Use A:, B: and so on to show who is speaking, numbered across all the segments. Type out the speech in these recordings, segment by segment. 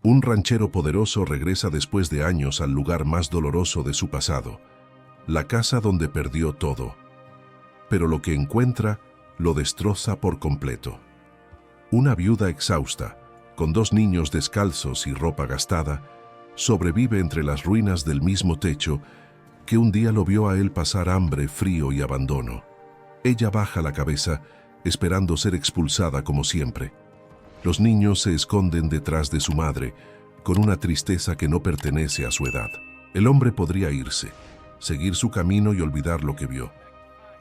A: Un ranchero poderoso regresa después de años al lugar más doloroso de su pasado, la casa donde perdió todo. Pero lo que encuentra lo destroza por completo. Una viuda exhausta, con 2 niños descalzos y ropa gastada, sobrevive entre las ruinas del mismo techo que un día lo vio a él pasar hambre, frío y abandono. Ella baja la cabeza, esperando ser expulsada como siempre. Los niños se esconden detrás de su madre, con una tristeza que no pertenece a su edad. El hombre podría irse, seguir su camino y olvidar lo que vio.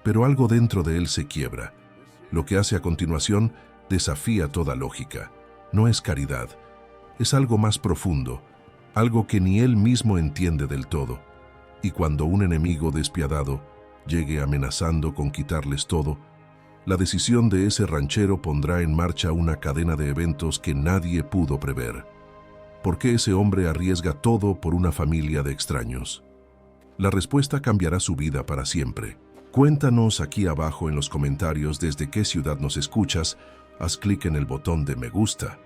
A: Pero algo dentro de él se quiebra. Lo que hace a continuación desafía toda lógica. No es caridad, es algo más profundo, algo que ni él mismo entiende del todo. Y cuando un enemigo despiadado llegue amenazando con quitarles todo, la decisión de ese ranchero pondrá en marcha una cadena de eventos que nadie pudo prever. ¿Por qué ese hombre arriesga todo por una familia de extraños? La respuesta cambiará su vida para siempre. Cuéntanos aquí abajo en los comentarios desde qué ciudad nos escuchas, haz clic en el botón de me gusta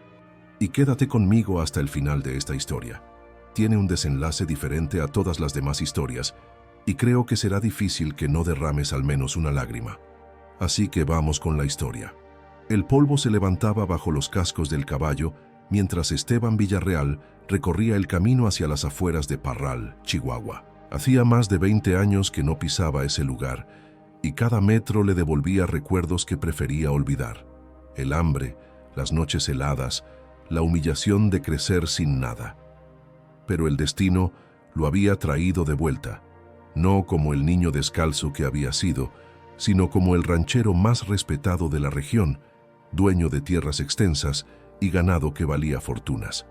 A: y quédate conmigo hasta el final de esta historia. Tiene un desenlace diferente a todas las demás historias y creo que será difícil que no derrames al menos una lágrima. Así que vamos con la historia. El polvo se levantaba bajo los cascos del caballo mientras Esteban Villarreal recorría el camino hacia las afueras de Parral, Chihuahua. Hacía más de 20 años que no pisaba ese lugar y cada metro le devolvía recuerdos que prefería olvidar. El hambre, las noches heladas, la humillación de crecer sin nada. Pero el destino lo había traído de vuelta, no como el niño descalzo que había sido, sino como el ranchero más respetado de la región, dueño de tierras extensas y ganado que valía fortunas.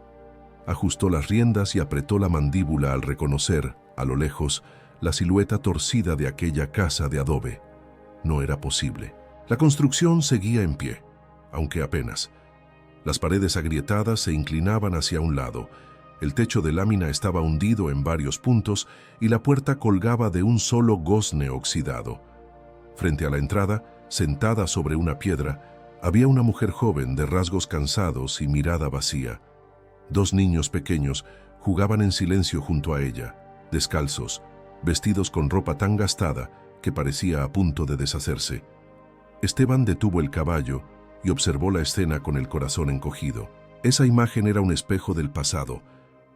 A: Ajustó las riendas y apretó la mandíbula al reconocer, a lo lejos, la silueta torcida de aquella casa de adobe. No era posible. La construcción seguía en pie, aunque apenas. Las paredes agrietadas se inclinaban hacia un lado, el techo de lámina estaba hundido en varios puntos y la puerta colgaba de un solo gozne oxidado. Frente a la entrada, sentada sobre una piedra, había una mujer joven de rasgos cansados y mirada vacía. 2 niños pequeños jugaban en silencio junto a ella, descalzos, vestidos con ropa tan gastada que parecía a punto de deshacerse. Esteban detuvo el caballo y observó la escena con el corazón encogido. Esa imagen era un espejo del pasado,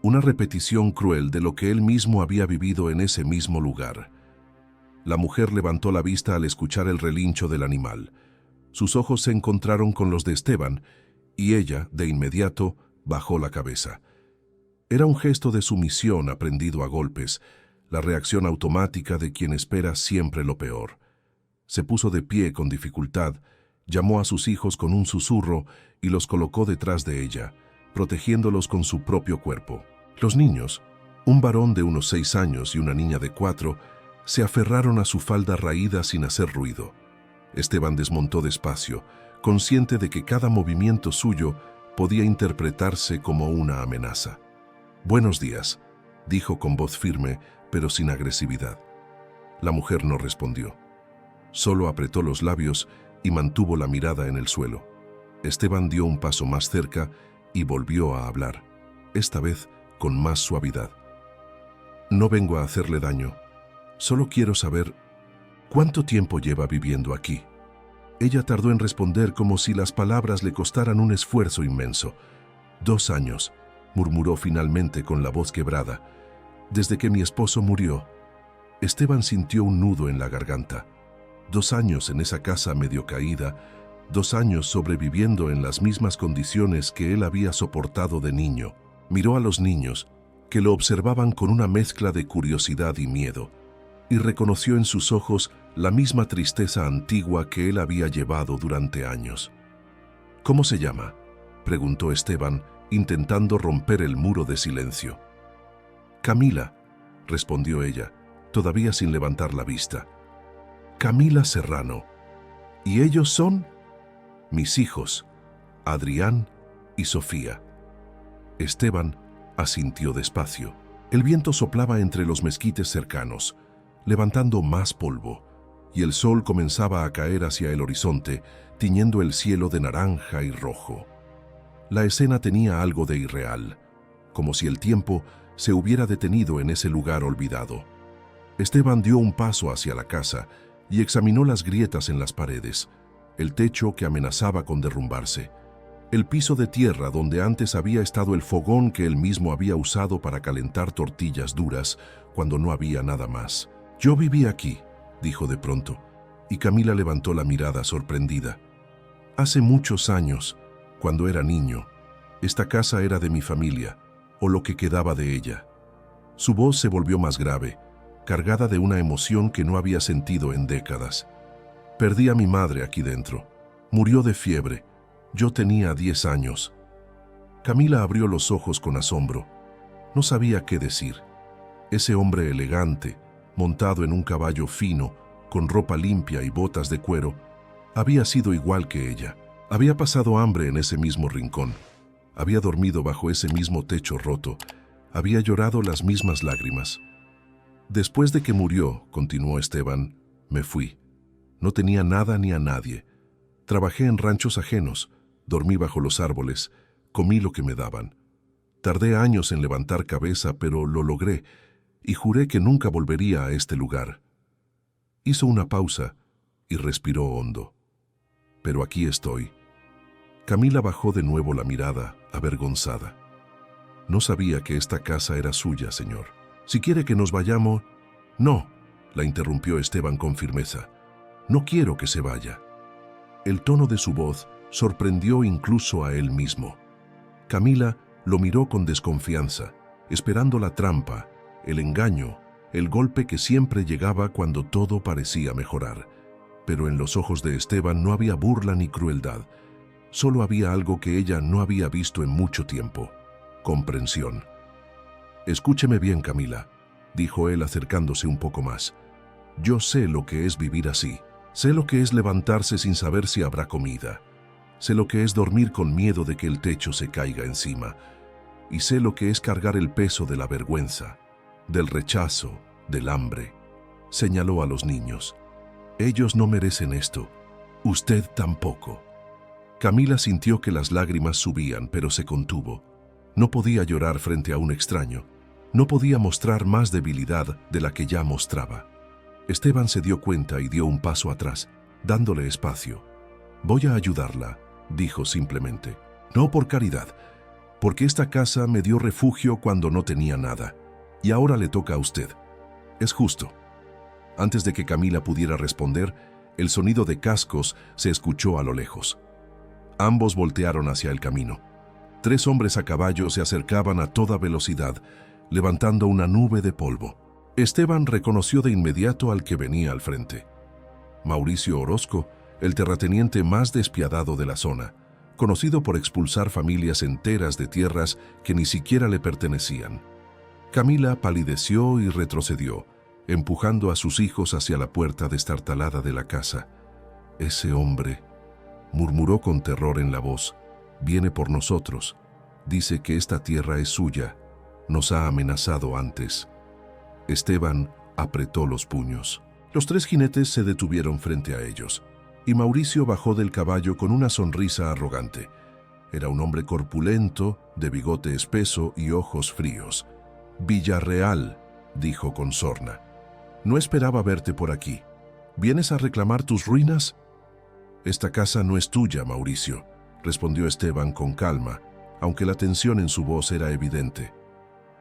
A: una repetición cruel de lo que él mismo había vivido en ese mismo lugar. La mujer levantó la vista al escuchar el relincho del animal. Sus ojos se encontraron con los de Esteban y ella, de inmediato, bajó la cabeza. Era un gesto de sumisión aprendido a golpes, la reacción automática de quien espera siempre lo peor. Se puso de pie con dificultad, llamó a sus hijos con un susurro y los colocó detrás de ella, protegiéndolos con su propio cuerpo. Los niños, un varón de unos 6 años y una niña de 4, se aferraron a su falda raída sin hacer ruido. Esteban desmontó despacio, consciente de que cada movimiento suyo podía interpretarse como una amenaza. «Buenos días», dijo con voz firme, pero sin agresividad. La mujer no respondió. Solo apretó los labios y mantuvo la mirada en el suelo. Esteban dio un paso más cerca y volvió a hablar, esta vez con más suavidad. «No vengo a hacerle daño. Solo quiero saber, ¿cuánto tiempo lleva viviendo aquí?» Ella tardó en responder como si las palabras le costaran un esfuerzo inmenso. «2 años», murmuró finalmente con la voz quebrada. «Desde que mi esposo murió». Esteban sintió un nudo en la garganta. 2 años en esa casa medio caída, 2 años sobreviviendo en las mismas condiciones que él había soportado de niño. Miró a los niños, que lo observaban con una mezcla de curiosidad y miedo, y reconoció en sus ojos la misma tristeza antigua que él había llevado durante años. «¿Cómo se llama?», preguntó Esteban, intentando romper el muro de silencio. «Camila», respondió ella, todavía sin levantar la vista. «Camila Serrano. ¿Y ellos son?» «Mis hijos, Adrián y Sofía». Esteban asintió despacio. El viento soplaba entre los mezquites cercanos, levantando más polvo, y el sol comenzaba a caer hacia el horizonte, tiñendo el cielo de naranja y rojo. La escena tenía algo de irreal, como si el tiempo se hubiera detenido en ese lugar olvidado. Esteban dio un paso hacia la casa y examinó las grietas en las paredes, el techo que amenazaba con derrumbarse, el piso de tierra donde antes había estado el fogón que él mismo había usado para calentar tortillas duras cuando no había nada más. «Yo viví aquí», dijo de pronto, y Camila levantó la mirada sorprendida. «Hace muchos años, cuando era niño, esta casa era de mi familia, o lo que quedaba de ella». Su voz se volvió más grave, cargada de una emoción que no había sentido en décadas. «Perdí a mi madre aquí dentro. Murió de fiebre. Yo tenía 10 años». Camila abrió los ojos con asombro. No sabía qué decir. Ese hombre elegante, montado en un caballo fino, con ropa limpia y botas de cuero, había sido igual que ella. Había pasado hambre en ese mismo rincón. Había dormido bajo ese mismo techo roto. Había llorado las mismas lágrimas. «Después de que murió», continuó Esteban, «me fui. No tenía nada ni a nadie. Trabajé en ranchos ajenos, dormí bajo los árboles, comí lo que me daban. Tardé años en levantar cabeza, pero lo logré, y juré que nunca volvería a este lugar». Hizo una pausa y respiró hondo. «Pero aquí estoy». Camila bajó de nuevo la mirada, avergonzada. «No sabía que esta casa era suya, señor. Si quiere que nos vayamos...» «No», la interrumpió Esteban con firmeza. «No quiero que se vaya». El tono de su voz sorprendió incluso a él mismo. Camila lo miró con desconfianza, esperando la trampa, el engaño, el golpe que siempre llegaba cuando todo parecía mejorar. Pero en los ojos de Esteban no había burla ni crueldad. Solo había algo que ella no había visto en mucho tiempo: comprensión. «Escúcheme bien, Camila», dijo él acercándose un poco más. «Yo sé lo que es vivir así. Sé lo que es levantarse sin saber si habrá comida. Sé lo que es dormir con miedo de que el techo se caiga encima. Y sé lo que es cargar el peso de la vergüenza, del rechazo, del hambre». Señaló a los niños. «Ellos no merecen esto. Usted tampoco». Camila sintió que las lágrimas subían, pero se contuvo. No podía llorar frente a un extraño. No podía mostrar más debilidad de la que ya mostraba. Esteban se dio cuenta y dio un paso atrás, dándole espacio. «Voy a ayudarla», dijo simplemente. «No por caridad, porque esta casa me dio refugio cuando no tenía nada, y ahora le toca a usted. Es justo». Antes de que Camila pudiera responder, el sonido de cascos se escuchó a lo lejos. Ambos voltearon hacia el camino. 3 hombres a caballo se acercaban a toda velocidad, levantando una nube de polvo. Esteban reconoció de inmediato al que venía al frente. Mauricio Orozco, el terrateniente más despiadado de la zona, conocido por expulsar familias enteras de tierras que ni siquiera le pertenecían. Camila palideció y retrocedió, empujando a sus hijos hacia la puerta destartalada de la casa. «Ese hombre», murmuró con terror en la voz, «viene por nosotros. Dice que esta tierra es suya. Nos ha amenazado antes». Esteban apretó los puños. Los 3 jinetes se detuvieron frente a ellos, y Mauricio bajó del caballo con una sonrisa arrogante. Era un hombre corpulento, de bigote espeso y ojos fríos. «Villarreal», dijo con sorna. «No esperaba verte por aquí. ¿Vienes a reclamar tus ruinas?» «Esta casa no es tuya, Mauricio», respondió Esteban con calma, aunque la tensión en su voz era evidente.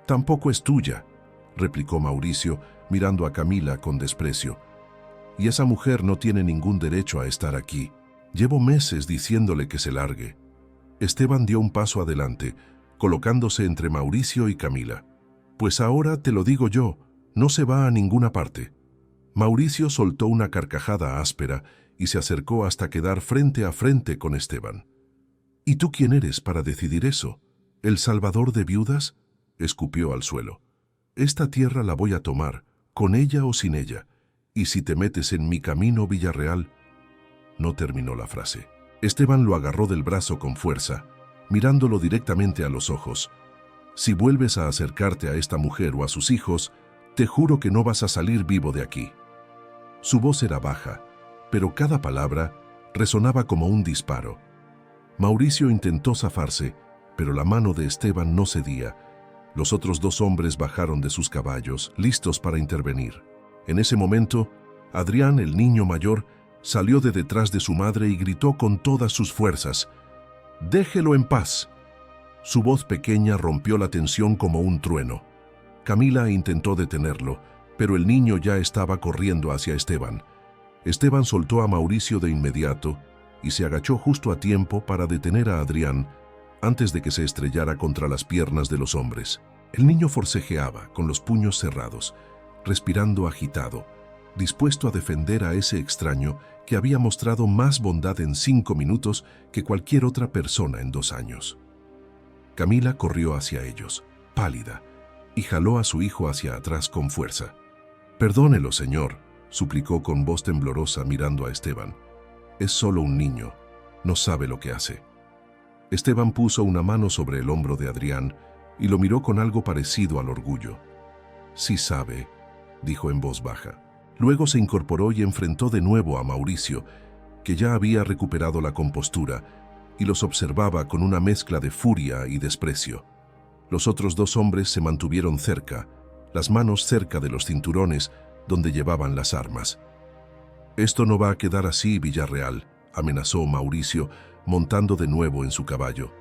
A: «Tampoco es tuya», replicó Mauricio, mirando a Camila con desprecio. «Y esa mujer no tiene ningún derecho a estar aquí. Llevo meses diciéndole que se largue». Esteban dio un paso adelante, colocándose entre Mauricio y Camila. «Pues ahora te lo digo yo, no se va a ninguna parte». Mauricio soltó una carcajada áspera y se acercó hasta quedar frente a frente con Esteban. «¿Y tú quién eres para decidir eso? ¿El salvador de viudas?», escupió al suelo. «Esta tierra la voy a tomar, con ella o sin ella, y si te metes en mi camino, Villarreal...». No terminó la frase. Esteban lo agarró del brazo con fuerza, mirándolo directamente a los ojos. «Si vuelves a acercarte a esta mujer o a sus hijos, te juro que no vas a salir vivo de aquí». Su voz era baja, pero cada palabra resonaba como un disparo. Mauricio intentó zafarse, pero la mano de Esteban no cedía, Los otros dos hombres bajaron de sus caballos, listos para intervenir. En ese momento, Adrián, el niño mayor, salió de detrás de su madre y gritó con todas sus fuerzas: «¡Déjelo en paz!». Su voz pequeña rompió la tensión como un trueno. Camila intentó detenerlo, pero el niño ya estaba corriendo hacia Esteban. Esteban soltó a Mauricio de inmediato y se agachó justo a tiempo para detener a Adrián antes de que se estrellara contra las piernas de los hombres. El niño forcejeaba, con los puños cerrados, respirando agitado, dispuesto a defender a ese extraño que había mostrado más bondad en 5 minutos que cualquier otra persona en 2 años. Camila corrió hacia ellos, pálida, y jaló a su hijo hacia atrás con fuerza. «Perdónelo, señor», suplicó con voz temblorosa mirando a Esteban. «Es solo un niño, no sabe lo que hace». Esteban puso una mano sobre el hombro de Adrián y lo miró con algo parecido al orgullo. «Sí sabe», dijo en voz baja. Luego se incorporó y enfrentó de nuevo a Mauricio, que ya había recuperado la compostura, y los observaba con una mezcla de furia y desprecio. Los otros dos hombres se mantuvieron cerca, las manos cerca de los cinturones donde llevaban las armas. «Esto no va a quedar así, Villarreal», amenazó Mauricio, montando de nuevo en su caballo.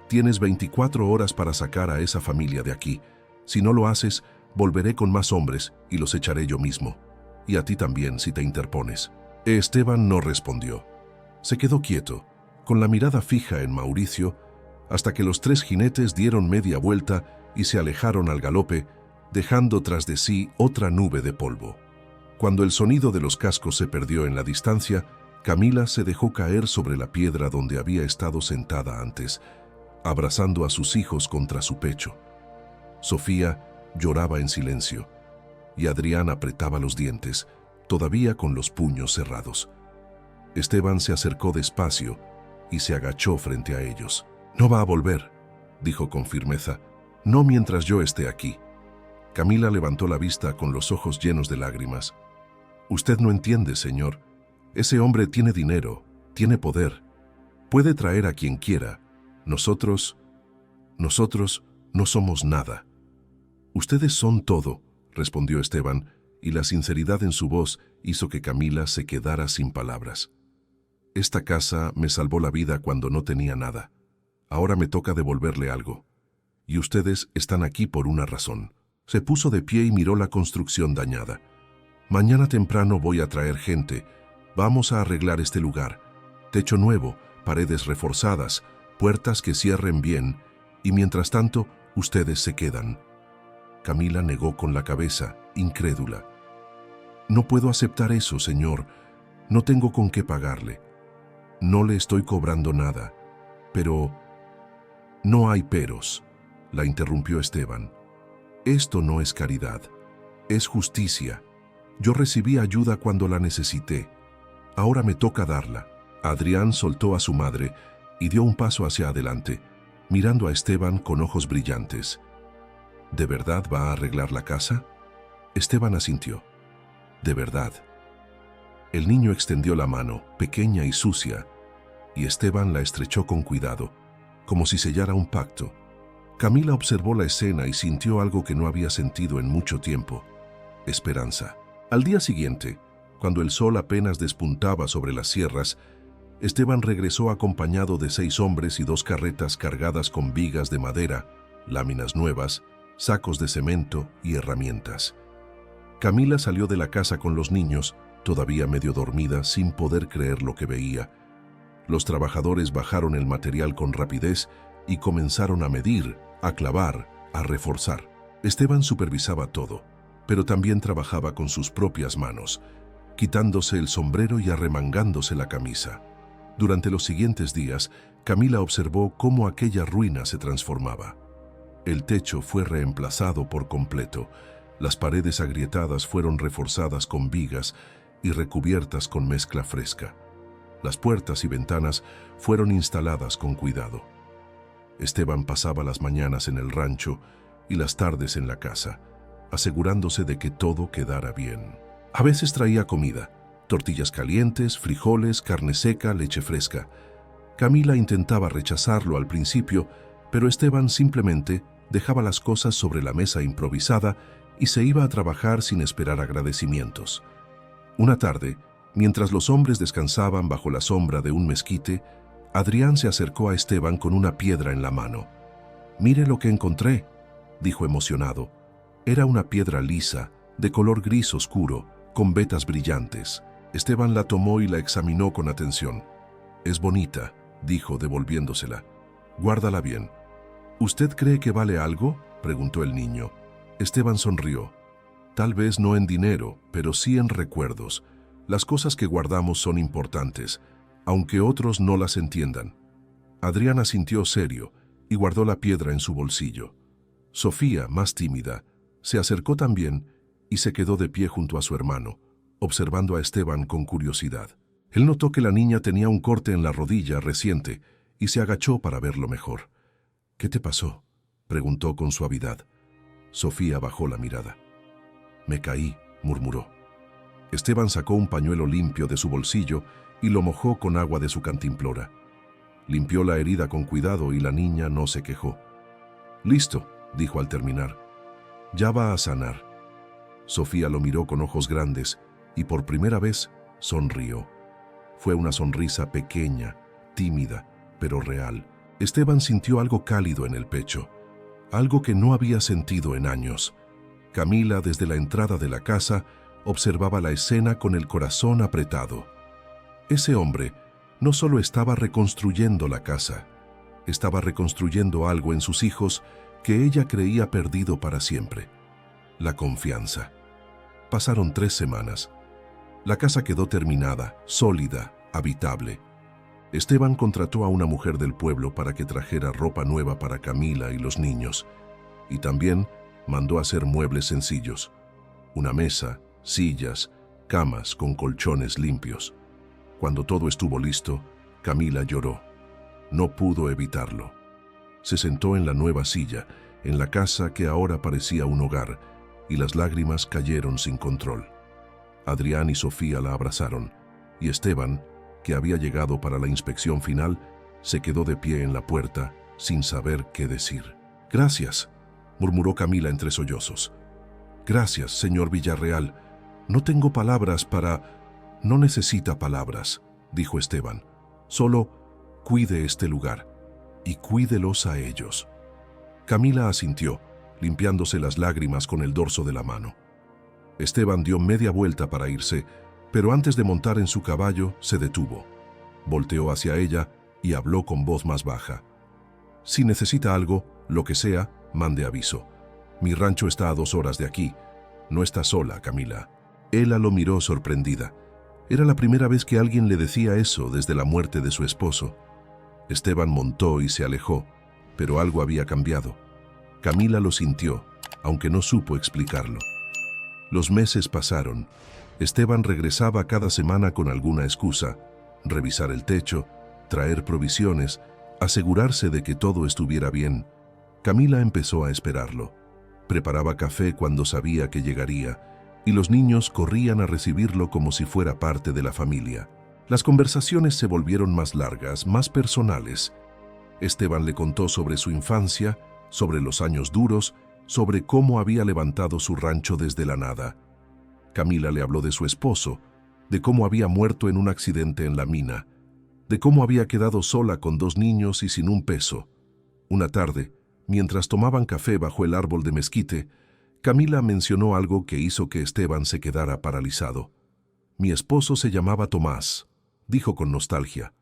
A: «Tienes 24 horas para sacar a esa familia de aquí. Si no lo haces, volveré con más hombres y los echaré yo mismo. Y a ti también, si te interpones». Esteban no respondió. Se quedó quieto, con la mirada fija en Mauricio, hasta que los 3 jinetes dieron media vuelta y se alejaron al galope, dejando tras de sí otra nube de polvo. Cuando el sonido de los cascos se perdió en la distancia, Camila se dejó caer sobre la piedra donde había estado sentada antes, abrazando a sus hijos contra su pecho. Sofía lloraba en silencio, y Adrián apretaba los dientes, todavía con los puños cerrados. Esteban se acercó despacio y se agachó frente a ellos. «No va a volver», dijo con firmeza, «no mientras yo esté aquí». Camila levantó la vista con los ojos llenos de lágrimas. «Usted no entiende, señor. Ese hombre tiene dinero, tiene poder. Puede traer a quien quiera. Nosotros no somos nada». «Ustedes son todo», respondió Esteban, y la sinceridad en su voz hizo que Camila se quedara sin palabras. «Esta casa me salvó la vida cuando no tenía nada. Ahora me toca devolverle algo. Y ustedes están aquí por una razón». Se puso de pie y miró la construcción dañada. «Mañana temprano voy a traer gente. Vamos a arreglar este lugar. Techo nuevo, paredes reforzadas, puertas que cierren bien, y mientras tanto, ustedes se quedan». Camila negó con la cabeza, incrédula. «No puedo aceptar eso, señor. No tengo con qué pagarle. No le estoy cobrando nada. Pero…» «No hay peros», la interrumpió Esteban. «Esto no es caridad, es justicia. Yo recibí ayuda cuando la necesité. Ahora me toca darla». Adrián soltó a su madre y dio un paso hacia adelante, mirando a Esteban con ojos brillantes. «¿De verdad va a arreglar la casa?». Esteban asintió. «De verdad». El niño extendió la mano, pequeña y sucia, y Esteban la estrechó con cuidado, como si sellara un pacto. Camila observó la escena y sintió algo que no había sentido en mucho tiempo: esperanza. Al día siguiente, cuando el sol apenas despuntaba sobre las sierras, Esteban regresó acompañado de 6 hombres y 2 carretas cargadas con vigas de madera, láminas nuevas, sacos de cemento y herramientas. Camila salió de la casa con los niños, todavía medio dormida, sin poder creer lo que veía. Los trabajadores bajaron el material con rapidez y comenzaron a medir, a clavar, a reforzar. Esteban supervisaba todo, pero también trabajaba con sus propias manos, quitándose el sombrero y arremangándose la camisa. Durante los siguientes días, Camila observó cómo aquella ruina se transformaba. El techo fue reemplazado por completo, las paredes agrietadas fueron reforzadas con vigas y recubiertas con mezcla fresca. Las puertas y ventanas fueron instaladas con cuidado. Esteban pasaba las mañanas en el rancho y las tardes en la casa, asegurándose de que todo quedara bien. A veces traía comida: tortillas calientes, frijoles, carne seca, leche fresca. Camila intentaba rechazarlo al principio, pero Esteban simplemente dejaba las cosas sobre la mesa improvisada y se iba a trabajar sin esperar agradecimientos. Una tarde, mientras los hombres descansaban bajo la sombra de un mezquite, Adrián se acercó a Esteban con una piedra en la mano. «Mire lo que encontré», dijo emocionado. Era una piedra lisa, de color gris oscuro, con vetas brillantes. Esteban la tomó y la examinó con atención. «Es bonita», dijo devolviéndosela. «Guárdala bien». «¿Usted cree que vale algo?», preguntó el niño. Esteban sonrió. «Tal vez no en dinero, pero sí en recuerdos. Las cosas que guardamos son importantes, aunque otros no las entiendan». Adrián asintió serio y guardó la piedra en su bolsillo. Sofía, más tímida, se acercó también y se quedó de pie junto a su hermano, observando a Esteban con curiosidad. Él notó que la niña tenía un corte en la rodilla reciente y se agachó para verlo mejor. «¿Qué te pasó?», preguntó con suavidad. Sofía bajó la mirada. «Me caí», murmuró. Esteban sacó un pañuelo limpio de su bolsillo y lo mojó con agua de su cantimplora. Limpió la herida con cuidado y la niña no se quejó. «Listo», dijo al terminar. «Ya va a sanar». Sofía lo miró con ojos grandes y por primera vez sonrió. Fue una sonrisa pequeña, tímida, pero real. Esteban sintió algo cálido en el pecho, algo que no había sentido en años. Camila, desde la entrada de la casa, observaba la escena con el corazón apretado. Ese hombre no solo estaba reconstruyendo la casa, estaba reconstruyendo algo en sus hijos que ella creía perdido para siempre: la confianza. Pasaron 3 semanas. La casa quedó terminada, sólida, habitable. Esteban contrató a una mujer del pueblo para que trajera ropa nueva para Camila y los niños, y también mandó hacer muebles sencillos: una mesa, sillas, camas con colchones limpios. Cuando todo estuvo listo, Camila lloró. No pudo evitarlo. Se sentó en la nueva silla, en la casa que ahora parecía un hogar, y las lágrimas cayeron sin control. Adrián y Sofía la abrazaron, y Esteban, que había llegado para la inspección final, se quedó de pie en la puerta, sin saber qué decir. «Gracias», murmuró Camila entre sollozos. «Gracias, señor Villarreal. No tengo palabras para...». «No necesita palabras», dijo Esteban. «Solo cuide este lugar y cuídelos a ellos». Camila asintió, limpiándose las lágrimas con el dorso de la mano. Esteban dio media vuelta para irse, pero antes de montar en su caballo se detuvo. Volteó hacia ella y habló con voz más baja. «Si necesita algo, lo que sea, mande aviso. Mi rancho está a 2 horas de aquí. No está sola, Camila». Ella lo miró sorprendida. Era la primera vez que alguien le decía eso desde la muerte de su esposo. Esteban montó y se alejó, pero algo había cambiado. Camila lo sintió, aunque no supo explicarlo. Los meses pasaron. Esteban regresaba cada semana con alguna excusa: revisar el techo, traer provisiones, asegurarse de que todo estuviera bien. Camila empezó a esperarlo. Preparaba café cuando sabía que llegaría, y los niños corrían a recibirlo como si fuera parte de la familia. Las conversaciones se volvieron más largas, más personales. Esteban le contó sobre su infancia, sobre los años duros, sobre cómo había levantado su rancho desde la nada. Camila le habló de su esposo, de cómo había muerto en un accidente en la mina, de cómo había quedado sola con 2 niños y sin un peso. Una tarde, mientras tomaban café bajo el árbol de mezquite, Camila mencionó algo que hizo que Esteban se quedara paralizado. «Mi esposo se llamaba Tomás», dijo con nostalgia.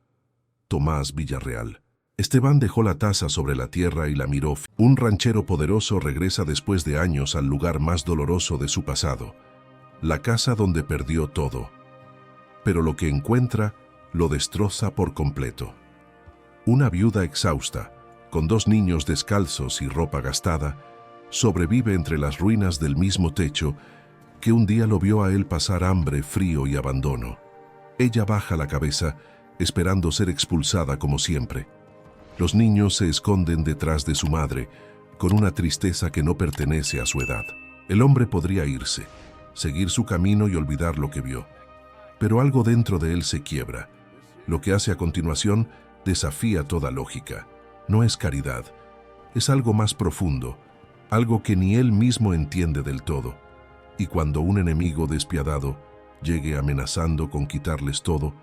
A: «Tomás Villarreal». Esteban dejó la taza sobre la tierra y la miró. Un ranchero poderoso regresa después de años al lugar más doloroso de su pasado, la casa donde perdió todo. Pero lo que encuentra lo destroza por completo. Una viuda exhausta, con 2 niños descalzos y ropa gastada, sobrevive entre las ruinas del mismo techo que un día lo vio a él pasar hambre, frío y abandono. Ella baja la cabeza, esperando ser expulsada como siempre. Los niños se esconden detrás de su madre, con una tristeza que no pertenece a su edad. El hombre podría irse, seguir su camino y olvidar lo que vio. Pero algo dentro de él se quiebra. Lo que hace a continuación desafía toda lógica. No es caridad, es algo más profundo, algo que ni él mismo entiende del todo. Y cuando un enemigo despiadado llegue amenazando con quitarles todo,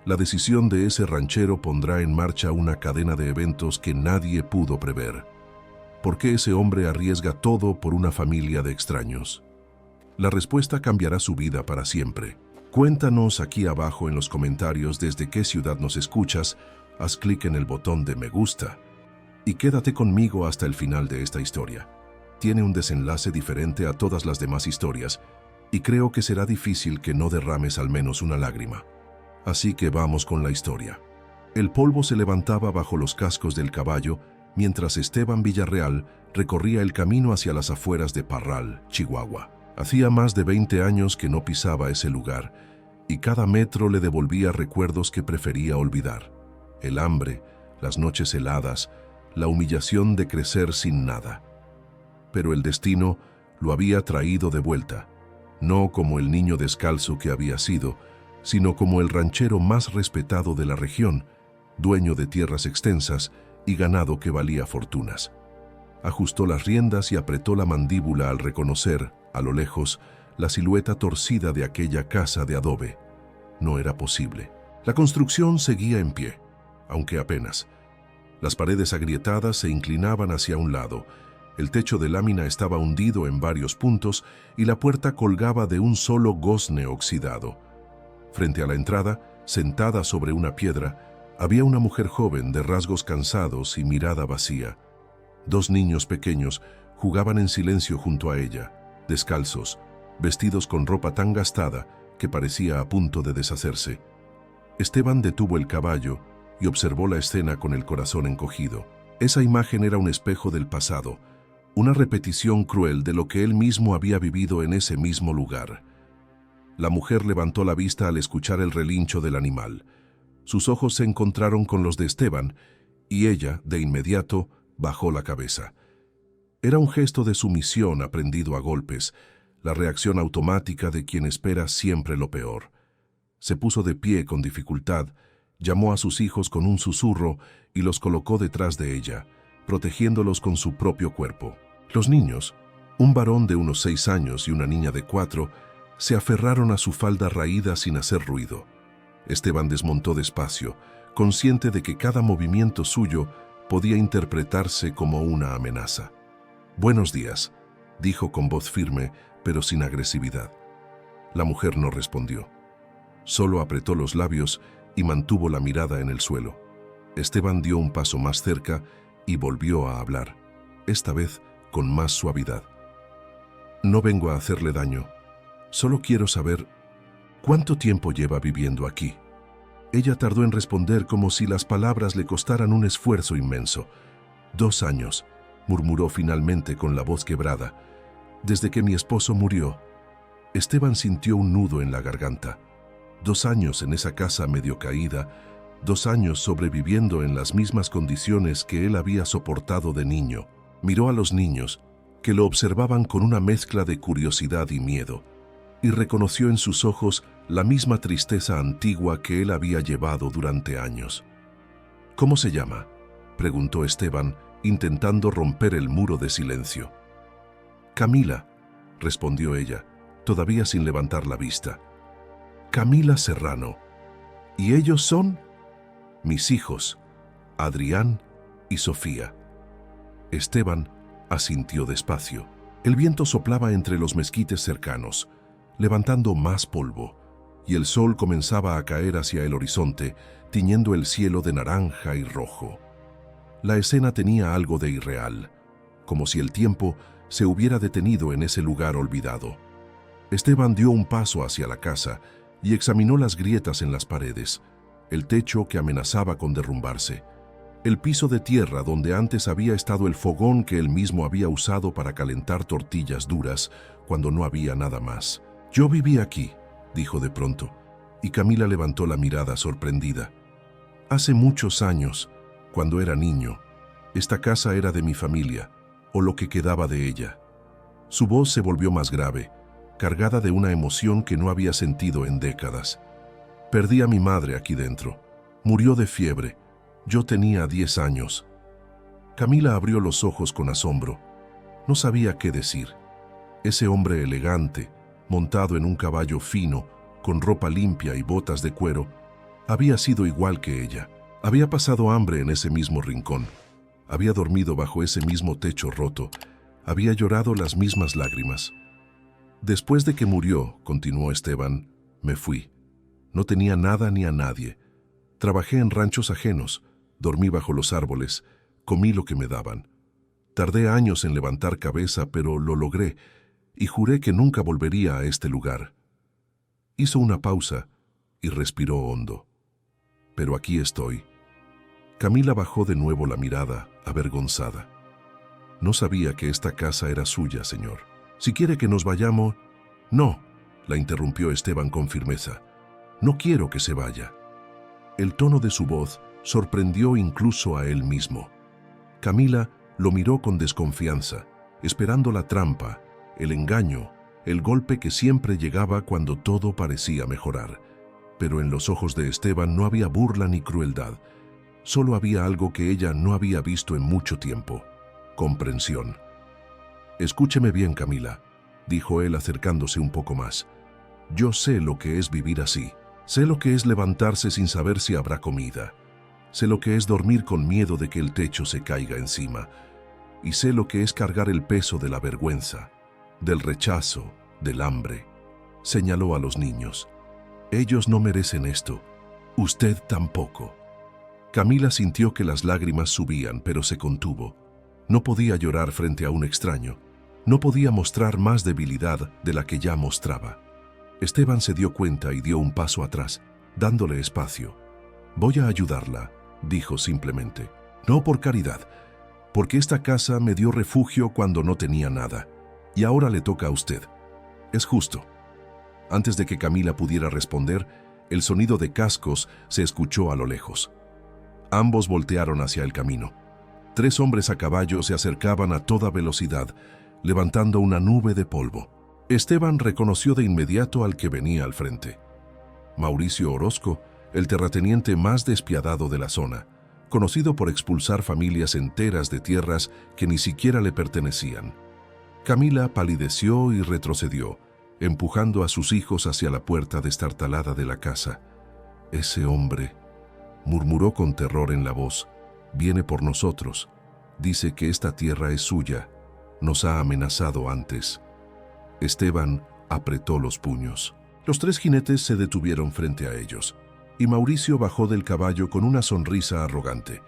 A: la decisión de ese ranchero pondrá en marcha una cadena de eventos que nadie pudo prever. ¿Por qué ese hombre arriesga todo por una familia de extraños? La respuesta cambiará su vida para siempre. Cuéntanos aquí abajo en los comentarios desde qué ciudad nos escuchas, haz clic en el botón de me gusta y quédate conmigo hasta el final de esta historia. Tiene un desenlace diferente a todas las demás historias y creo que será difícil que no derrames al menos una lágrima. Así que vamos con la historia. El polvo se levantaba bajo los cascos del caballo mientras Esteban Villarreal recorría el camino hacia las afueras de Parral, Chihuahua. Hacía más de 20 años que no pisaba ese lugar y cada metro le devolvía recuerdos que prefería olvidar. El hambre, las noches heladas, la humillación de crecer sin nada. Pero el destino lo había traído de vuelta, no como el niño descalzo que había sido, sino como el ranchero más respetado de la región, dueño de tierras extensas y ganado que valía fortunas. Ajustó las riendas y apretó la mandíbula al reconocer, a lo lejos, la silueta torcida de aquella casa de adobe. No era posible. La construcción seguía en pie, aunque apenas. Las paredes agrietadas se inclinaban hacia un lado, el techo de lámina estaba hundido en varios puntos y la puerta colgaba de un solo gozne oxidado. Frente a la entrada, sentada sobre una piedra, había una mujer joven de rasgos cansados y mirada vacía. Dos niños pequeños jugaban en silencio junto a ella, descalzos, vestidos con ropa tan gastada que parecía a punto de deshacerse. Esteban detuvo el caballo y observó la escena con el corazón encogido. Esa imagen era un espejo del pasado, una repetición cruel de lo que él mismo había vivido en ese mismo lugar. La mujer levantó la vista al escuchar el relincho del animal. Sus ojos se encontraron con los de Esteban y ella, de inmediato, bajó la cabeza. Era un gesto de sumisión aprendido a golpes, la reacción automática de quien espera siempre lo peor. Se puso de pie con dificultad, llamó a sus hijos con un susurro y los colocó detrás de ella, protegiéndolos con su propio cuerpo. Los niños, un varón de unos 6 años y una niña de 4, se aferraron a su falda raída sin hacer ruido. Esteban desmontó despacio, consciente de que cada movimiento suyo podía interpretarse como una amenaza. «Buenos días», dijo con voz firme, pero sin agresividad. La mujer no respondió. Solo apretó los labios y mantuvo la mirada en el suelo. Esteban dio un paso más cerca y volvió a hablar, esta vez con más suavidad. «No vengo a hacerle daño. Solo quiero saber cuánto tiempo lleva viviendo aquí». Ella tardó en responder como si las palabras le costaran un esfuerzo inmenso. «2 años», murmuró finalmente con la voz quebrada. «Desde que mi esposo murió». Esteban sintió un nudo en la garganta. 2 años en esa casa medio caída, 2 años sobreviviendo en las mismas condiciones que él había soportado de niño. Miró a los niños, que lo observaban con una mezcla de curiosidad y miedo, y reconoció en sus ojos la misma tristeza antigua que él había llevado durante años. «¿Cómo se llama?», preguntó Esteban, intentando romper el muro de silencio. «Camila», respondió ella, todavía sin levantar la vista. «Camila Serrano. ¿Y ellos son?» «Mis hijos, Adrián y Sofía». Esteban asintió despacio. El viento soplaba entre los mezquites cercanos, levantando más polvo, y el sol comenzaba a caer hacia el horizonte, tiñendo el cielo de naranja y rojo. La escena tenía algo de irreal, como si el tiempo se hubiera detenido en ese lugar olvidado. Esteban dio un paso hacia la casa y examinó las grietas en las paredes, el techo que amenazaba con derrumbarse, el piso de tierra donde antes había estado el fogón que él mismo había usado para calentar tortillas duras cuando no había nada más. «Yo viví aquí», dijo de pronto, y Camila levantó la mirada sorprendida. «Hace muchos años, cuando era niño, esta casa era de mi familia, o lo que quedaba de ella». Su voz se volvió más grave, cargada de una emoción que no había sentido en décadas. «Perdí a mi madre aquí dentro. Murió de fiebre. Yo tenía 10 años». Camila abrió los ojos con asombro. No sabía qué decir. Ese hombre elegante, montado en un caballo fino, con ropa limpia y botas de cuero, había sido igual que ella. Había pasado hambre en ese mismo rincón. Había dormido bajo ese mismo techo roto. Había llorado las mismas lágrimas. Después de que murió, continuó Esteban, me fui. No tenía nada ni a nadie. Trabajé en ranchos ajenos, dormí bajo los árboles, comí lo que me daban. Tardé años en levantar cabeza, pero lo logré, y juré que nunca volvería a este lugar. Hizo una pausa y respiró hondo. Pero aquí estoy. Camila bajó de nuevo la mirada, avergonzada. No sabía que esta casa era suya, señor. Si quiere que nos vayamos... No, la interrumpió Esteban con firmeza. No quiero que se vaya. El tono de su voz sorprendió incluso a él mismo. Camila lo miró con desconfianza, esperando la trampa, el engaño, el golpe que siempre llegaba cuando todo parecía mejorar. Pero en los ojos de Esteban no había burla ni crueldad. Solo había algo que ella no había visto en mucho tiempo: comprensión. Escúcheme bien, Camila, dijo él acercándose un poco más. Yo sé lo que es vivir así. Sé lo que es levantarse sin saber si habrá comida. Sé lo que es dormir con miedo de que el techo se caiga encima. Y sé lo que es cargar el peso de la vergüenza, del rechazo, del hambre. Señaló a los niños. Ellos no merecen esto. Usted tampoco. Camila sintió que las lágrimas subían, pero se contuvo. No podía llorar frente a un extraño. No podía mostrar más debilidad de la que ya mostraba. Esteban se dio cuenta y dio un paso atrás, dándole espacio. Voy a ayudarla, dijo simplemente. No por caridad, porque esta casa me dio refugio cuando no tenía nada, y ahora le toca a usted. Es justo. Antes de que Camila pudiera responder, el sonido de cascos se escuchó a lo lejos. Ambos voltearon hacia el camino. 3 hombres a caballo se acercaban a toda velocidad, levantando una nube de polvo. Esteban reconoció de inmediato al que venía al frente. Mauricio Orozco, el terrateniente más despiadado de la zona, conocido por expulsar familias enteras de tierras que ni siquiera le pertenecían. Camila palideció y retrocedió, empujando a sus hijos hacia la puerta destartalada de la casa. Ese hombre, murmuró con terror en la voz, viene por nosotros. Dice que esta tierra es suya. Nos ha amenazado antes. Esteban apretó los puños. Los 3 jinetes se detuvieron frente a ellos, y Mauricio bajó del caballo con una sonrisa arrogante.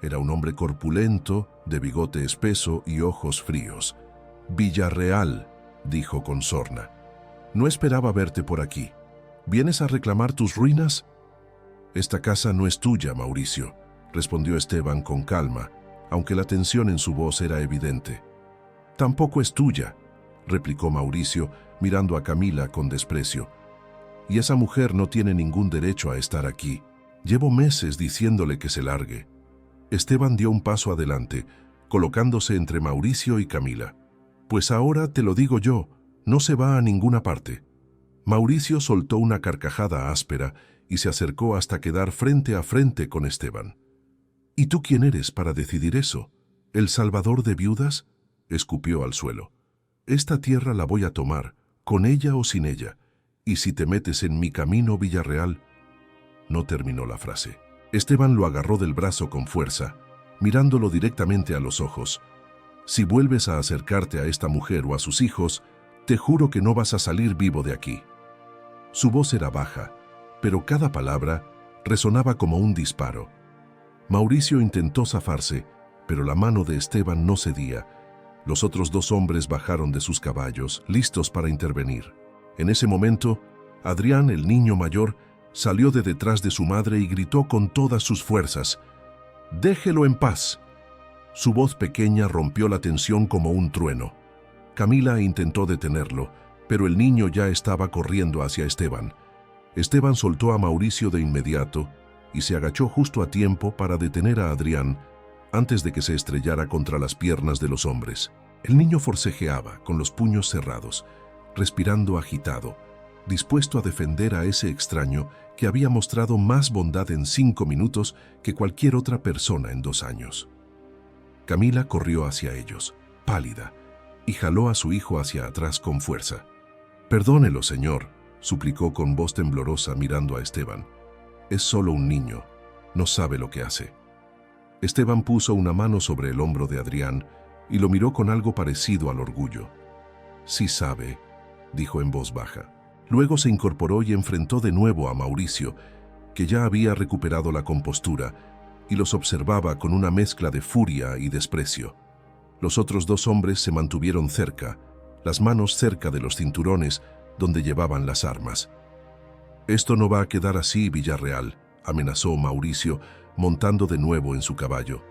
A: Era un hombre corpulento, de bigote espeso y ojos fríos. Villarreal, dijo con sorna. No esperaba verte por aquí. ¿Vienes a reclamar tus ruinas? Esta casa no es tuya, Mauricio, respondió Esteban con calma, aunque la tensión en su voz era evidente. Tampoco es tuya, replicó Mauricio, mirando a Camila con desprecio. Y esa mujer no tiene ningún derecho a estar aquí. Llevo meses diciéndole que se largue. Esteban dio un paso adelante, colocándose entre Mauricio y Camila. Pues ahora te lo digo yo, no se va a ninguna parte. Mauricio soltó una carcajada áspera y se acercó hasta quedar frente a frente con Esteban. ¿Y tú quién eres para decidir eso? ¿El salvador de viudas? Escupió al suelo. Esta tierra la voy a tomar, con ella o sin ella, y si te metes en mi camino, Villarreal... No terminó la frase. Esteban lo agarró del brazo con fuerza, mirándolo directamente a los ojos. Si vuelves a acercarte a esta mujer o a sus hijos, te juro que no vas a salir vivo de aquí. Su voz era baja, pero cada palabra resonaba como un disparo. Mauricio intentó zafarse, pero la mano de Esteban no cedía. Los otros 2 hombres bajaron de sus caballos, listos para intervenir. En ese momento, Adrián, el niño mayor, salió de detrás de su madre y gritó con todas sus fuerzas: «¡Déjelo en paz!». Su voz pequeña rompió la tensión como un trueno. Camila intentó detenerlo, pero el niño ya estaba corriendo hacia Esteban. Esteban soltó a Mauricio de inmediato y se agachó justo a tiempo para detener a Adrián antes de que se estrellara contra las piernas de los hombres. El niño forcejeaba, con los puños cerrados, respirando agitado, dispuesto a defender a ese extraño que había mostrado más bondad en 5 minutos que cualquier otra persona en 2 años. Camila corrió hacia ellos, pálida, y jaló a su hijo hacia atrás con fuerza. «Perdónelo, señor», suplicó con voz temblorosa mirando a Esteban. «Es solo un niño, no sabe lo que hace». Esteban puso una mano sobre el hombro de Adrián y lo miró con algo parecido al orgullo. «Sí sabe», dijo en voz baja. Luego se incorporó y enfrentó de nuevo a Mauricio, que ya había recuperado la compostura, y los observaba con una mezcla de furia y desprecio. Los otros dos hombres se mantuvieron cerca, las manos cerca de los cinturones donde llevaban las armas. «Esto no va a quedar así, Villarreal», amenazó Mauricio, montando de nuevo en su caballo.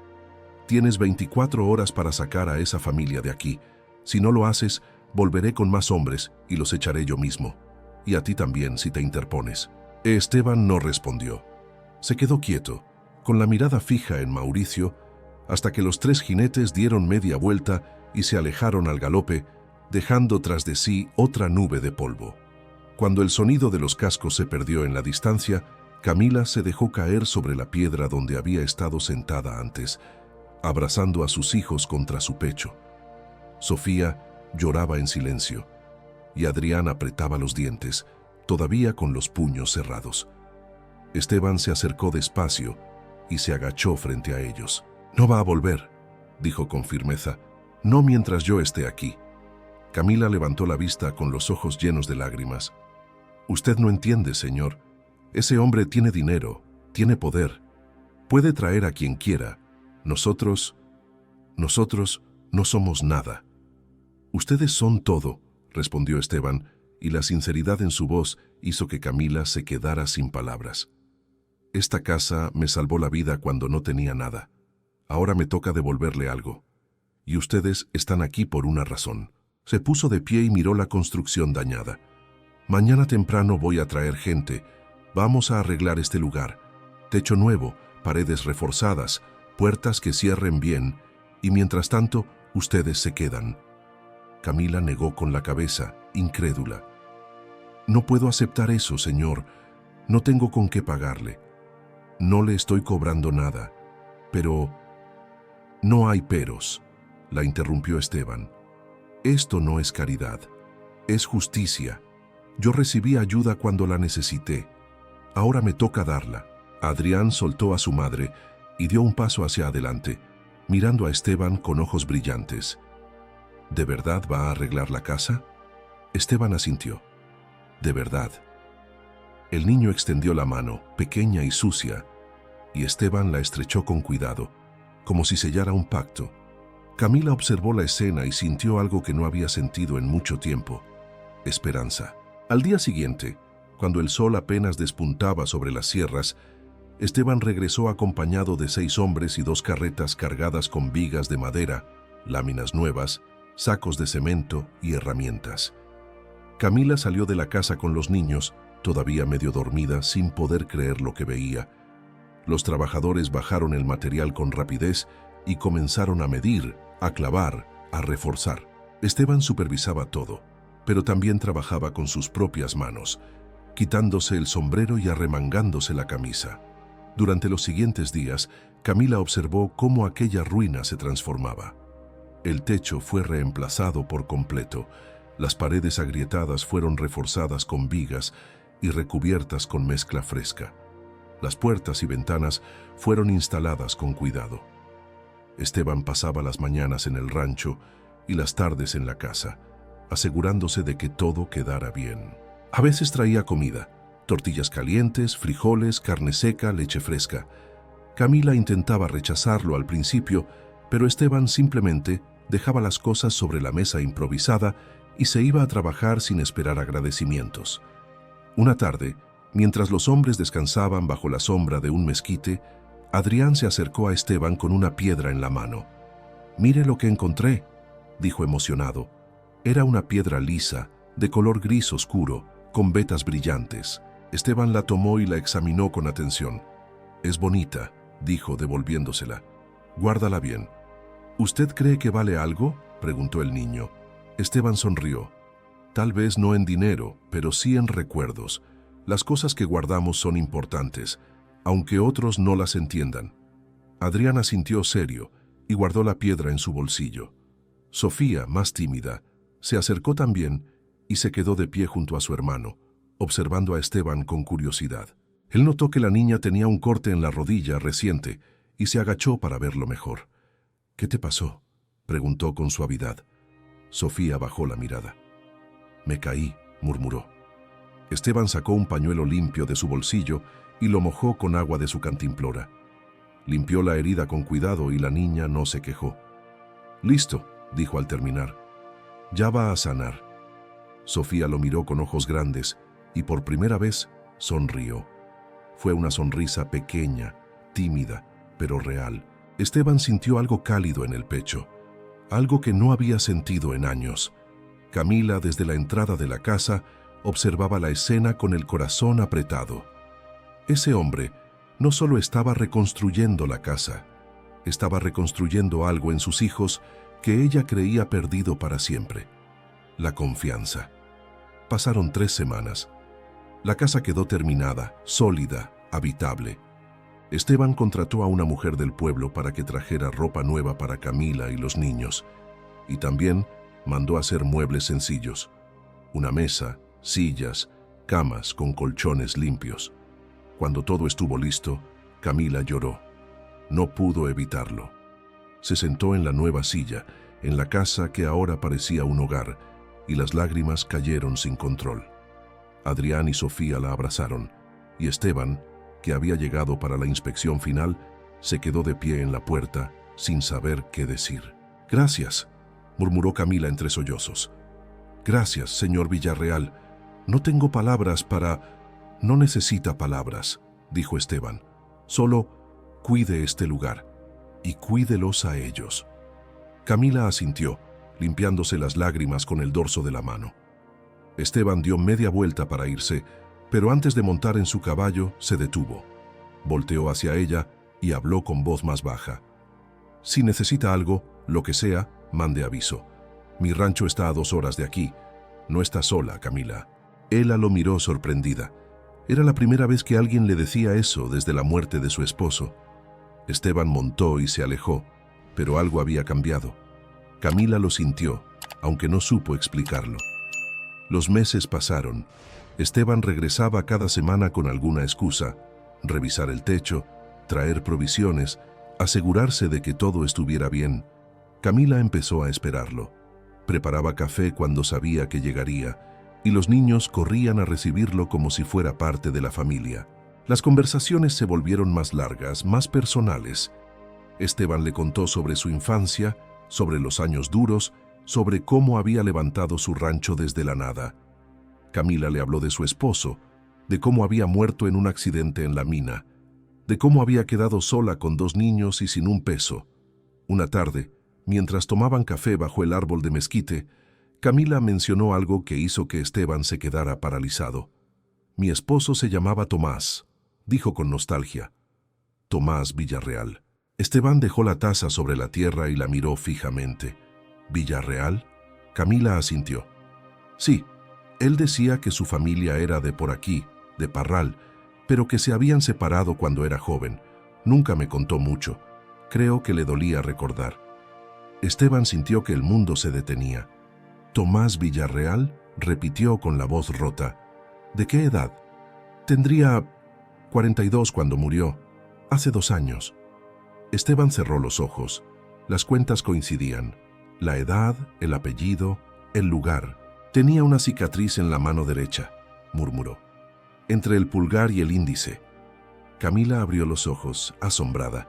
A: «Tienes 24 horas para sacar a esa familia de aquí. Si no lo haces, volveré con más hombres y los echaré yo mismo. Y a ti también, si te interpones». Esteban no respondió. Se quedó quieto, con la mirada fija en Mauricio, hasta que los tres jinetes dieron media vuelta y se alejaron al galope, dejando tras de sí otra nube de polvo. Cuando el sonido de los cascos se perdió en la distancia, Camila se dejó caer sobre la piedra donde había estado sentada antes, abrazando a sus hijos contra su pecho. Sofía lloraba en silencio, y Adrián apretaba los dientes, todavía con los puños cerrados. Esteban se acercó despacio y se agachó frente a ellos. «No va a volver», dijo con firmeza, «no mientras yo esté aquí». Camila levantó la vista con los ojos llenos de lágrimas. «Usted no entiende, señor. Ese hombre tiene dinero, tiene poder. Puede traer a quien quiera. Nosotros no somos nada». «Ustedes son todo», respondió Esteban, y la sinceridad en su voz hizo que Camila se quedara sin palabras. «Esta casa me salvó la vida cuando no tenía nada. Ahora me toca devolverle algo. Y ustedes están aquí por una razón». Se puso de pie y miró la construcción dañada. «Mañana temprano voy a traer gente. Vamos a arreglar este lugar. Techo nuevo, paredes reforzadas, puertas que cierren bien, y mientras tanto, ustedes se quedan». Camila negó con la cabeza, incrédula. «No puedo aceptar eso, señor. No tengo con qué pagarle. No le estoy cobrando nada. Pero...» «No hay peros», la interrumpió Esteban. «Esto no es caridad, es justicia. Yo recibí ayuda cuando la necesité. Ahora me toca darla». Adrián soltó a su madre y dio un paso hacia adelante, mirando a Esteban con ojos brillantes. «¿De verdad va a arreglar la casa?» Esteban asintió. «De verdad». El niño extendió la mano, pequeña y sucia, y Esteban la estrechó con cuidado, como si sellara un pacto. Camila observó la escena y sintió algo que no había sentido en mucho tiempo: esperanza. Al día siguiente, cuando el sol apenas despuntaba sobre las sierras, Esteban regresó acompañado de 6 hombres y 2 carretas cargadas con vigas de madera, láminas nuevas, sacos de cemento y herramientas. Camila salió de la casa con los niños, todavía medio dormida, sin poder creer lo que veía. Los trabajadores bajaron el material con rapidez y comenzaron a medir, a clavar, a reforzar. Esteban supervisaba todo, pero también trabajaba con sus propias manos, quitándose el sombrero y arremangándose la camisa. Durante los siguientes días, Camila observó cómo aquella ruina se transformaba. El techo fue reemplazado por completo, las paredes agrietadas fueron reforzadas con vigas y recubiertas con mezcla fresca. Las puertas y ventanas fueron instaladas con cuidado. Esteban pasaba las mañanas en el rancho y las tardes en la casa, asegurándose de que todo quedara bien. A veces traía comida: tortillas calientes, frijoles, carne seca, leche fresca. Camila intentaba rechazarlo al principio, pero Esteban simplemente dejaba las cosas sobre la mesa improvisada y se iba a trabajar sin esperar agradecimientos. Una tarde, mientras los hombres descansaban bajo la sombra de un mezquite, Adrián se acercó a Esteban con una piedra en la mano. «Mire lo que encontré», dijo emocionado. Era una piedra lisa, de color gris oscuro, con vetas brillantes. Esteban la tomó y la examinó con atención. «Es bonita», dijo devolviéndosela. «Guárdala bien». «¿Usted cree que vale algo?», preguntó el niño. Esteban sonrió. «Tal vez no en dinero, pero sí en recuerdos. Las cosas que guardamos son importantes, aunque otros no las entiendan». Adrián asintió serio, y guardó la piedra en su bolsillo. Sofía, más tímida, se acercó también y se quedó de pie junto a su hermano, observando a Esteban con curiosidad. Él notó que la niña tenía un corte en la rodilla reciente y se agachó para verlo mejor. «¿Qué te pasó?», preguntó con suavidad. Sofía bajó la mirada. «Me caí», murmuró. Esteban sacó un pañuelo limpio de su bolsillo y lo mojó con agua de su cantimplora. Limpió la herida con cuidado y la niña no se quejó. «Listo», dijo al terminar. «Ya va a sanar». Sofía lo miró con ojos grandes y por primera vez sonrió. Fue una sonrisa pequeña, tímida, pero real. Esteban sintió algo cálido en el pecho, algo que no había sentido en años. Camila, desde la entrada de la casa, observaba la escena con el corazón apretado. Ese hombre no solo estaba reconstruyendo la casa, estaba reconstruyendo algo en sus hijos que ella creía perdido para siempre: la confianza. Pasaron 3 semanas. La casa quedó terminada, sólida, habitable. Esteban contrató a una mujer del pueblo para que trajera ropa nueva para Camila y los niños, y también mandó hacer muebles sencillos: una mesa, sillas, camas con colchones limpios. Cuando todo estuvo listo, Camila lloró. No pudo evitarlo. Se sentó en la nueva silla, en la casa que ahora parecía un hogar, y las lágrimas cayeron sin control. Adrián y Sofía la abrazaron, y Esteban, que había llegado para la inspección final, se quedó de pie en la puerta, sin saber qué decir. «Gracias», murmuró Camila entre sollozos. «Gracias, señor Villarreal. No tengo palabras para...». «No necesita palabras», dijo Esteban. «Solo cuide este lugar, y cuídelos a ellos». Camila asintió, limpiándose las lágrimas con el dorso de la mano. Esteban dio media vuelta para irse, pero antes de montar en su caballo se detuvo. Volteó hacia ella y habló con voz más baja. «Si necesita algo, lo que sea, mande aviso. Mi rancho está a 2 horas de aquí. No está sola, Camila». Ella lo miró sorprendida. Era la primera vez que alguien le decía eso desde la muerte de su esposo. Esteban montó y se alejó, pero algo había cambiado. Camila lo sintió, aunque no supo explicarlo. Los meses pasaron. Esteban regresaba cada semana con alguna excusa: revisar el techo, traer provisiones, asegurarse de que todo estuviera bien. Camila empezó a esperarlo. Preparaba café cuando sabía que llegaría, y los niños corrían a recibirlo como si fuera parte de la familia. Las conversaciones se volvieron más largas, más personales. Esteban le contó sobre su infancia, sobre los años duros, sobre cómo había levantado su rancho desde la nada. Camila le habló de su esposo, de cómo había muerto en un accidente en la mina, de cómo había quedado sola con 2 niños y sin un peso. Una tarde, mientras tomaban café bajo el árbol de mezquite, Camila mencionó algo que hizo que Esteban se quedara paralizado. «Mi esposo se llamaba Tomás», dijo con nostalgia. «Tomás Villarreal». Esteban dejó la taza sobre la tierra y la miró fijamente. «¿Villarreal?». Camila asintió. «Sí, él decía que su familia era de por aquí, de Parral, pero que se habían separado cuando era joven. Nunca me contó mucho. Creo que le dolía recordar». Esteban sintió que el mundo se detenía. «¿Tomás Villarreal?», repitió con la voz rota. «¿De qué edad?». «Tendría 42 cuando murió, hace 2 años». Esteban cerró los ojos. Las cuentas coincidían: la edad, el apellido, el lugar. «Tenía una cicatriz en la mano derecha», murmuró, «entre el pulgar y el índice». Camila abrió los ojos, asombrada.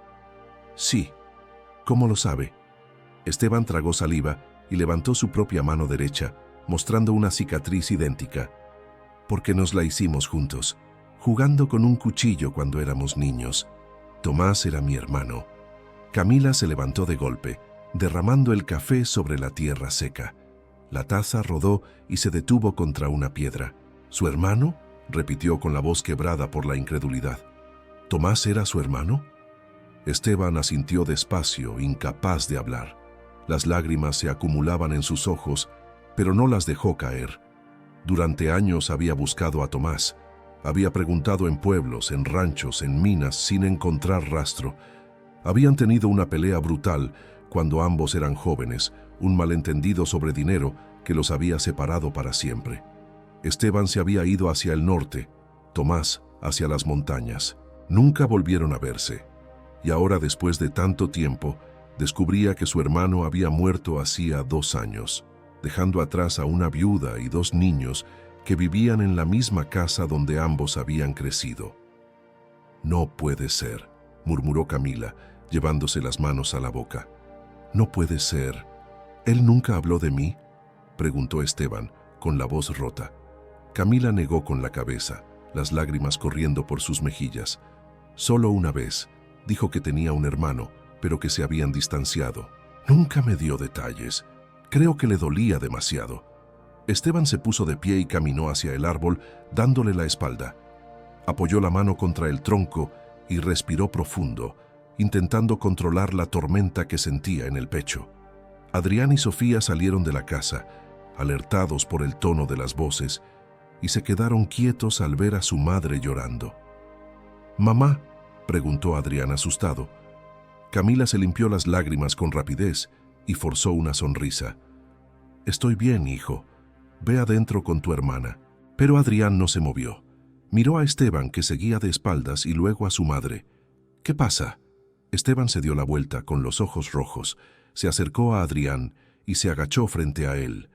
A: «Sí». «¿Cómo lo sabe?». Esteban tragó saliva y levantó su propia mano derecha, mostrando una cicatriz idéntica. «Porque nos la hicimos juntos, jugando con un cuchillo cuando éramos niños. Tomás era mi hermano». Camila se levantó de golpe, derramando el café sobre la tierra seca. La taza rodó y se detuvo contra una piedra. «¿Su hermano?», repitió con la voz quebrada por la incredulidad. «¿Tomás era su hermano?». Esteban asintió despacio, incapaz de hablar. Las lágrimas se acumulaban en sus ojos, pero no las dejó caer. Durante años había buscado a Tomás. Había preguntado en pueblos, en ranchos, en minas, sin encontrar rastro. Habían tenido una pelea brutal cuando ambos eran jóvenes, un malentendido sobre dinero que los había separado para siempre. Esteban se había ido hacia el norte, Tomás hacia las montañas. Nunca volvieron a verse. Y ahora, después de tanto tiempo, descubría que su hermano había muerto hacía 2 años, dejando atrás a una viuda y 2 niños que vivían en la misma casa donde ambos habían crecido. «No puede ser», murmuró Camila, llevándose las manos a la boca. «No puede ser. ¿Él nunca habló de mí?», preguntó Esteban, con la voz rota. Camila negó con la cabeza, las lágrimas corriendo por sus mejillas. «Solo una vez. Dijo que tenía un hermano, pero que se habían distanciado. Nunca me dio detalles. Creo que le dolía demasiado». Esteban se puso de pie y caminó hacia el árbol, dándole la espalda. Apoyó la mano contra el tronco y respiró profundo, intentando controlar la tormenta que sentía en el pecho. Adrián y Sofía salieron de la casa, alertados por el tono de las voces, y se quedaron quietos al ver a su madre llorando. «¿Mamá?», preguntó Adrián asustado. Camila se limpió las lágrimas con rapidez y forzó una sonrisa. «Estoy bien, hijo. Ve adentro con tu hermana». Pero Adrián no se movió. Miró a Esteban, que seguía de espaldas, y luego a su madre. «¿Qué pasa?». Esteban se dio la vuelta con los ojos rojos, se acercó a Adrián y se agachó frente a él,